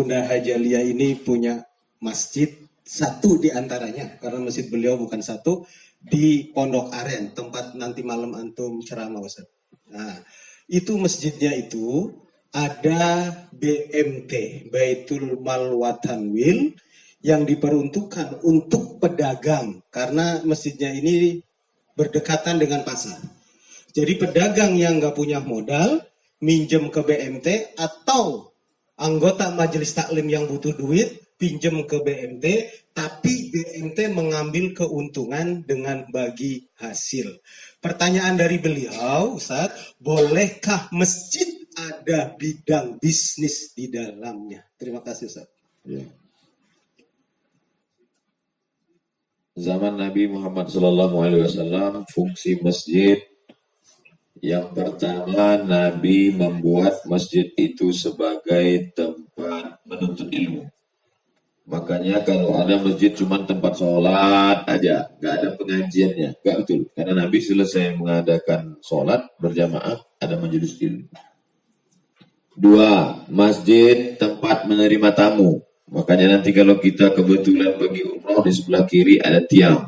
Bunda Hajalia ini punya masjid, satu di antaranya, karena masjid beliau bukan satu, di Pondok Aren, tempat nanti malam antum ceramah, Ustaz. Nah, itu masjidnya itu ada BMT, Baitul Mal Watanwil, yang diperuntukkan untuk pedagang, karena masjidnya ini berdekatan dengan pasar. Jadi pedagang yang nggak punya modal, minjem ke BMT, atau anggota majelis taklim yang butuh duit, pinjem ke BMT, tapi BMT mengambil keuntungan dengan bagi hasil. Pertanyaan dari beliau, Ustaz, bolehkah masjid ada bidang bisnis di dalamnya? Terima kasih, Ustaz. Ya. Zaman Nabi Muhammad SAW, fungsi masjid yang pertama, Nabi membuat masjid itu sebagai tempat menuntut ilmu. Makanya kalau ada masjid cuma tempat sholat aja, nggak ada pengajiannya, nggak betul. Karena Nabi selesai mengadakan sholat berjamaah, ada majelis ilmu. Dua, masjid tempat menerima tamu. Makanya nanti kalau kita kebetulan pergi umrah, di sebelah kiri ada tiang.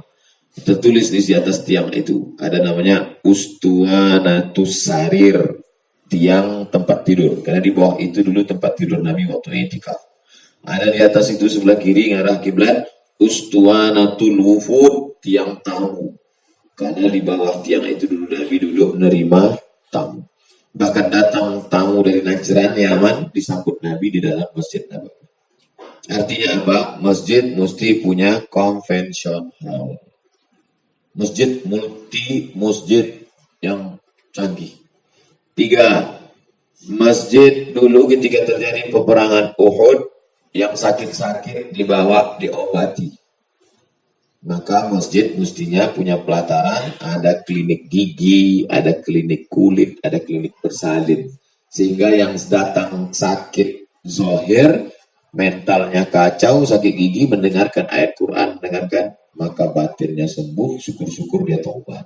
Tertulis di atas tiang itu ada namanya Ustuanatus Sarir, tiang tempat tidur. Karena di bawah itu dulu tempat tidur Nabi waktu i'tikaf. Ada di atas itu sebelah kiri ngarah kiblat Ustuanatul Wufud, tiang tamu. Karena di bawah tiang itu dulu Nabi duduk menerima tamu. Bahkan datang tamu dari Najran, Yaman, disambut Nabi di dalam Masjid Nabawi. Artinya apa? Masjid mesti punya convention hall. Masjid masjid yang canggih. Tiga, masjid dulu ketika terjadi peperangan Uhud, yang sakit-sakit dibawa diobati. Maka masjid mestinya punya pelataran, ada klinik gigi, ada klinik kulit, ada klinik bersalin. Sehingga yang datang sakit zohir, mentalnya kacau, sakit gigi, mendengarkan ayat Quran, mendengarkan, maka batinnya sembuh, syukur-syukur dia taubat.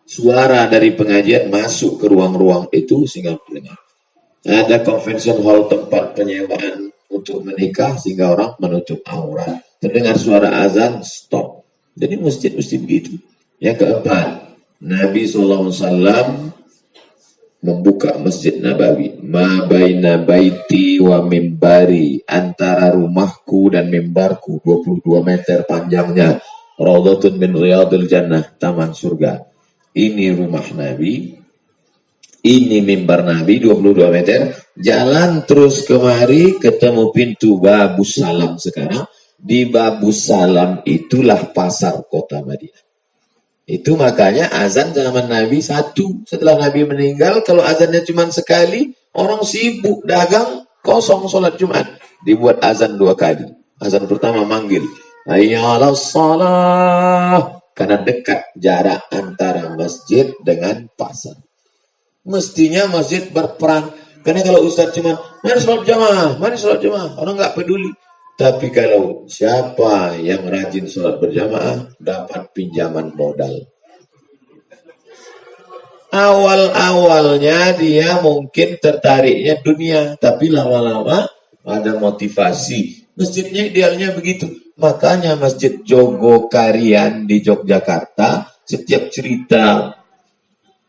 Suara dari pengajian masuk ke ruang-ruang itu sehingga mendengar. Ada convention hall, tempat penyewaan untuk menikah sehingga orang menutup aurat. Terdengar suara azan, stop. Jadi masjid mesti begitu. Yang keempat, Nabi SAW membuka Masjid Nabawi. Ma baina baiti wa mimbari, antara rumahku dan mimbarku 22 meter panjangnya. Raudhatun min riyadil jannah, taman surga. Ini rumah Nabi, ini mimbar Nabi 22 meter. Jalan terus kemari ketemu pintu Babus Salam. Sekarang di Babus Salam itulah pasar kota Madinah. Itu makanya azan zaman Nabi satu. Setelah Nabi meninggal, kalau azannya cuma sekali, orang sibuk dagang, kosong sholat Jumat. Dibuat azan 2 kali. Azan pertama manggil, hayya 'alas shalah, karena dekat jarak antara masjid dengan pasar. Mestinya masjid berperan. Karena kalau ustaz cuma mari sholat jamaah, orang nggak peduli. Tapi kalau siapa yang rajin sholat berjamaah, dapat pinjaman modal. Awal-awalnya dia mungkin tertariknya dunia, tapi lama-lama ada motivasi. Masjidnya idealnya begitu. Makanya Masjid Jogokarian di Yogyakarta, setiap cerita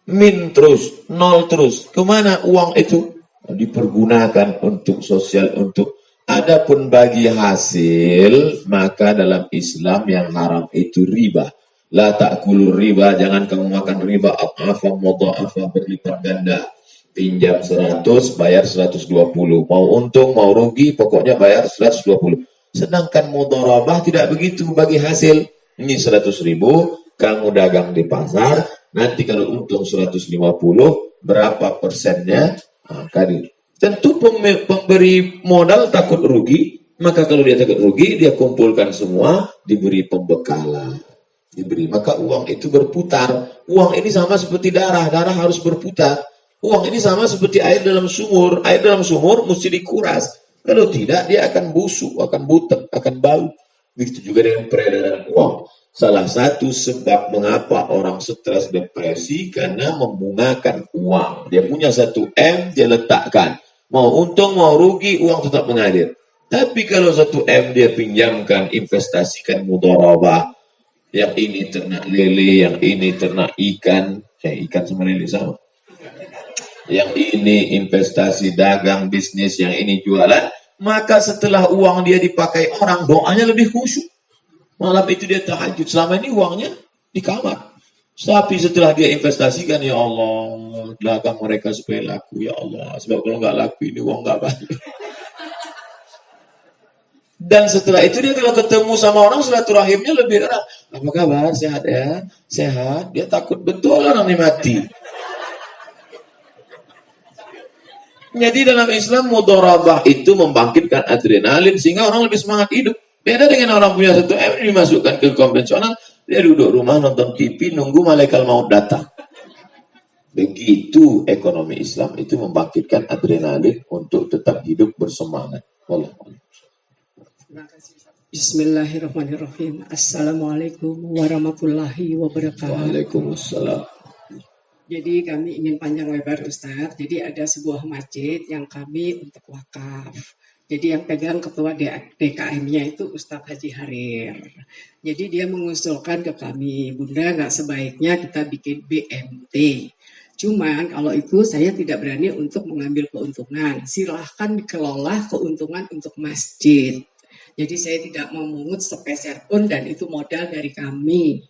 min terus, nol terus. Kemana uang itu? Dipergunakan untuk sosial, untuk adapun bagi hasil, maka dalam Islam yang haram itu riba. La ta'kulur riba, jangan kamu makan riba, apa mudha'afa, berlipat ganda. Pinjam 100, bayar 120. Mau untung, mau rugi, pokoknya bayar 120. Sedangkan mudharabah tidak begitu bagi hasil. Ini 100.000, kamu dagang di pasar, nanti kalau untung 150, berapa persennya? Kadir. Tentu pemberi modal takut rugi, maka kalau dia takut rugi, dia kumpulkan semua, diberi pembekalan. Maka uang itu berputar. Uang ini sama seperti darah harus berputar. Uang ini sama seperti air dalam sumur. Air dalam sumur mesti dikuras. Kalau tidak, dia akan busuk, akan butek, akan bau. Begitu juga dengan peredaran uang. Salah satu sebab mengapa orang stres depresi karena membungakan uang. Dia punya 1 M, dia letakkan. Mau untung, mau rugi, uang tetap mengalir. Tapi kalau 1 M dia pinjamkan, investasikan mudharabah, yang ini ternak lele, yang ini ternak ikan, ikan sama lele sama. Yang ini investasi dagang, bisnis, yang ini jualan, maka setelah uang dia dipakai orang, doanya lebih khusyuk. Malam itu dia tahajud, selama ini uangnya di kamar. Tapi setelah dia investasikan, ya Allah, dagang mereka supaya laku, ya Allah. Sebab kalau nggak laku ini uang nggak balik. Dan setelah itu dia kalau ketemu sama orang, silaturahimnya lebih erat. Apa kabar? Sehat ya? Sehat. Dia takut betul orang ini mati. Jadi dalam Islam mudharabah itu membangkitkan adrenalin sehingga orang lebih semangat hidup. Beda dengan orang punya 1 M dimasukkan ke konvensional, dia duduk rumah nonton TV nunggu malaikat maut datang. Begitu ekonomi Islam itu membangkitkan adrenalin untuk tetap hidup bersemangat. Wallahu. Bismillahirrahmanirrahim. Assalamualaikum warahmatullahi wabarakatuh. Waalaikumsalam. Jadi kami ingin panjang lebar Ustadz. Jadi ada sebuah masjid yang kami untuk wakaf. Jadi yang pegang ketua DKM-nya itu Ustadz Haji Harir. Jadi dia mengusulkan ke kami, Bunda nggak sebaiknya kita bikin BMT. Cuman kalau itu saya tidak berani untuk mengambil keuntungan. Silahkan dikelola keuntungan untuk masjid. Jadi saya tidak memungut sepeser pun dan itu modal dari kami.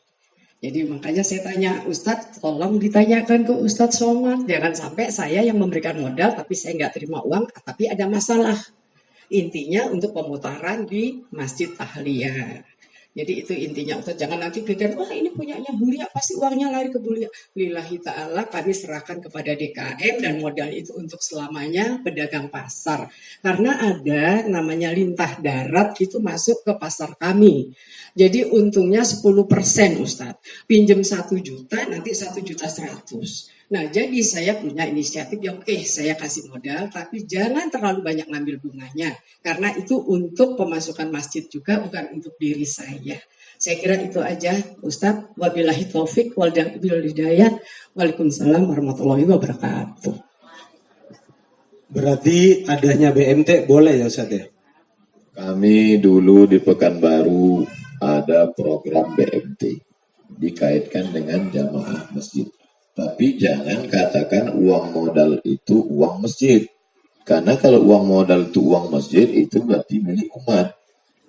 Jadi makanya saya tanya, Ustadz tolong ditanyakan ke Ustadz Somad. Jangan sampai saya yang memberikan modal tapi saya nggak terima uang, tapi ada masalah. Intinya untuk pemutaran di Masjid Tahliyah. Jadi itu intinya Ustadz, jangan nanti pikir, wah ini punyanya Bulia, pasti uangnya lari ke Bulia. Lillahi ta'ala kami serahkan kepada DKM dan modal itu untuk selamanya pedagang pasar. Karena ada namanya lintah darat itu masuk ke pasar kami. Jadi untungnya 10% Ustadz. Pinjam 1 juta, nanti 1.100.000. Nah, jadi saya punya inisiatif yang saya kasih modal, tapi jangan terlalu banyak ngambil bunganya. Karena itu untuk pemasukan masjid juga, bukan untuk diri saya. Saya kira itu aja, Ustadz. Wabillahi taufik wal hidayah. Waalaikumsalam warahmatullahi wabarakatuh. Berarti adanya BMT boleh ya Ustadz ya? Kami dulu di Pekanbaru ada program BMT dikaitkan dengan jamaah masjid. Tapi jangan katakan uang modal itu uang masjid. Karena kalau uang modal itu uang masjid, itu berarti milik umat.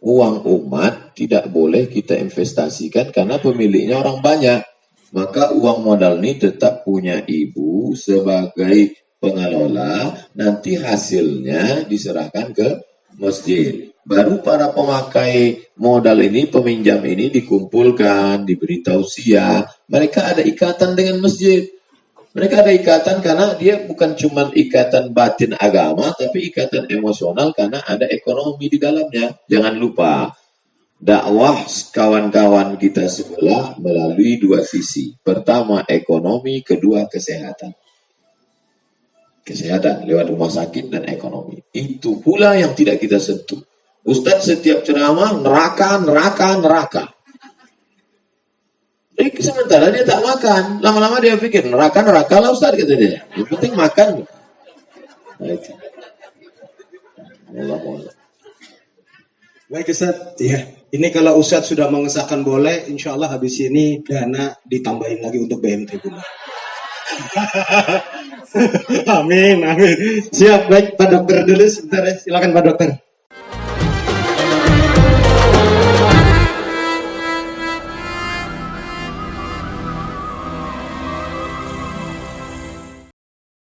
Uang umat tidak boleh kita investasikan karena pemiliknya orang banyak. Maka uang modal ini tetap punya ibu sebagai pengelola. Nanti hasilnya diserahkan ke masjid. Baru para pemakai modal ini, peminjam ini dikumpulkan, diberi tausiah. Mereka ada ikatan dengan masjid. Mereka ada ikatan karena dia bukan cuma ikatan batin agama, tapi ikatan emosional karena ada ekonomi di dalamnya. Jangan lupa, dakwah kawan-kawan kita sebelah melalui 2 sisi. Pertama ekonomi, kedua kesehatan. Kesehatan lewat rumah sakit dan ekonomi. Itu pula yang tidak kita sentuh. Ustadz setiap ceramah neraka. Sementara dia tak makan. Lama-lama dia pikir neraka lah Ustadz, kata dia. Yang penting makan. Nah, itu. Baik Ustadz, ya. Ini kalau Ustadz sudah mengesahkan boleh, insya Allah habis ini dana ditambahin lagi untuk BMT Bunda. Amin. Siap, baik Pak Dokter dulu sebentar ya. Silakan Pak Dokter.